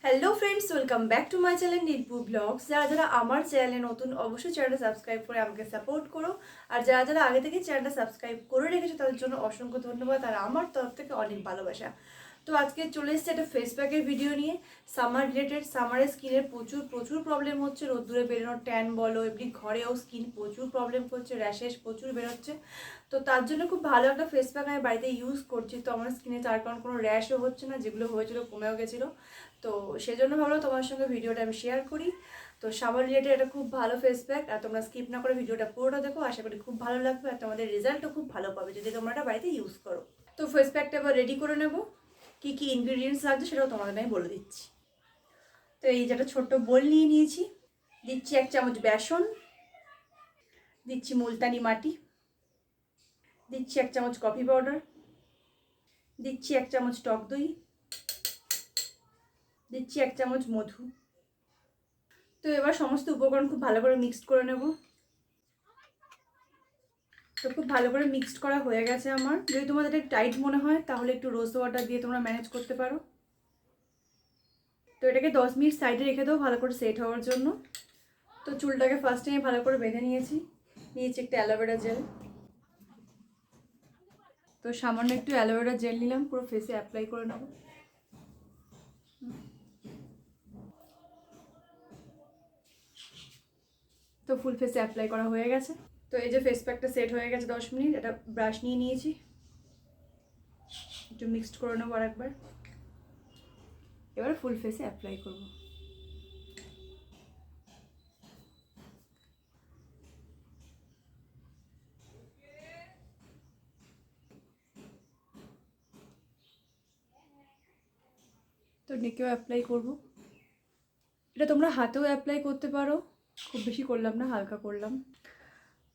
Hello friends, welcome back to my channel Nilpu vlogs. যারা যারা আমার চ্যানেলে নতুন অবশ্যই চ্যানেলটা সাবস্ক্রাইব করে আমাকে সাপোর্ট করো। আর যারা যারা আগে থেকে চ্যানেলটা সাবস্ক্রাইব করে রেখেছো তাদের জন্য অসংখ্য ধন্যবাদ আর আমার তরফ থেকে অনেক ভালোবাসা। তো আজকে চলে এসেছে একটা ফেস প্যাকের ভিডিও নিয়ে, সামার রিলেটেড। সামারে স্কিনের প্রচুর প্রচুর প্রবলেম হচ্ছে, রোদ্দুরে বেরোনো, ট্যান বলো, এমনি ঘরেও স্কিন প্রচুর প্রবলেম করছে, র্যাশেস প্রচুর বেরোচ্ছে। তো তার জন্য খুব ভালো একটা ফেস প্যাক আমি বাড়িতে ইউজ করছি। তো আমার স্কিনে তার কারণ কোনো র্যাশও হচ্ছে না, যেগুলো হয়েছিল কমেও গেছিলো। তো সেজন্য ভাবলাম তোমার সঙ্গে ভিডিওটা আমি শেয়ার করি। তো সামার রিলেটেড এটা খুব ভালো ফেস প্যাক, আর তোমরা স্কিপ না করে ভিডিওটা পুরোটা দেখো, আশা করি খুব ভালো লাগবে আর তোমাদের রেজাল্টও খুব ভালো পাবে যদি তোমরা এটা বাড়িতে ইউজ করো। তো ফেস প্যাকটা এবার রেডি করে নেবো। কী কী ইনগ্রিডিয়েন্টস লাগছে সেটাও তোমাদের আমি বলে দিচ্ছি। তো এই যেটা ছোট্ট বোল নিয়ে নিয়েছি, দিচ্ছি 1 চামচ বেসন, দিচ্ছি মুলতানি মাটি, দিচ্ছি 1 চামচ কফি পাউডার, দিচ্ছি 1 চামচ টক দই, দিচ্ছি 1 চামচ মধু। তো এবার সমস্ত উপকরণ খুব ভালো করে মিক্সড করে নেব। তো খুব ভালো করে মিক্সড করা হয়ে গেছে আমার। যদি তোমাদের এটা টাইট মনে হয় তাহলে একটু রোজ ওয়াটার দিয়ে তোমরা ম্যানেজ করতে পারো। তো এটাকে 10 মিনিট সাইডে রেখে দাও ভালো করে সেট হওয়ার জন্য। তো চুলটাকে ফার্স্টে আমি ভালো করে বেঁধে নিয়েছি একটা অ্যালোভেরা জেল। তো সামান্য একটু অ্যালোভেরা জেল নিলাম, পুরো ফেসে অ্যাপ্লাই করে নেব। তো ফুল ফেসে অ্যাপ্লাই করা হয়ে গেছে। তো এই যে ফেস প্যাকটা সেট হয়ে গেছে 10 মিনিট। এটা ব্রাশ নিয়ে নিয়েছি, একটু মিক্সড করে নেবো আরেকবার। এবার ফুল ফেসে অ্যাপ্লাই করব। তো নেকেও অ্যাপ্লাই করব। এটা তোমরা হাতেও অ্যাপ্লাই করতে পারো, খুব বেশি করলাম না, হালকা করলাম।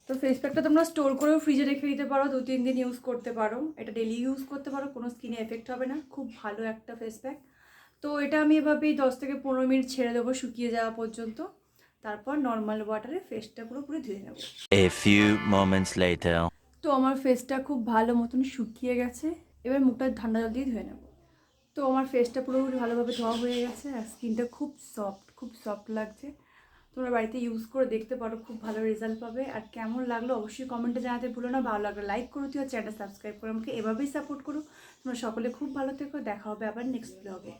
তো ফেস প্যাকটা তোমরা স্টোর করেও ফ্রিজে রেখে দিতে পারো, 2-3 দিন ইউজ করতে পারো। এটা ডেলি ইউজ করতে পারো, কোনো স্কিনে এফেক্ট হবে না, খুব ভালো একটা ফেস প্যাক। তো এটা আমি এভাবেই 10 থেকে 15 মিনিট ছেড়ে দেবো শুকিয়ে যাওয়া পর্যন্ত। তারপর নর্মাল ওয়াটারে ফেসটা পুরোপুরি ধুয়ে নেব। A few moments later. তো আমার ফেসটা খুব ভালো মতন শুকিয়ে গেছে। এবার মুখটা ঠান্ডা জল দিয়ে ধুয়ে নেব। তো আমার ফেসটা পুরোপুরি ভালোভাবে ধোয়া হয়ে গেছে আর স্কিনটা খুব সফট লাগছে। তোমরা বাড়িতে ইউজ করে দেখতে পারো, খুব ভালো রেজাল্ট পাবে। আর কেমন লাগলো অবশ্যই কমেন্টে জানাতে ভুলো না। ভালো লাগলে লাইক করো, তুই আর চ্যানেলটা সাবস্ক্রাইব করে আমাকে এভাবেই সাপোর্ট করো। তোমরা সকলে খুব ভালো থেকো, দেখা হবে আবার নেক্সট ব্লগে।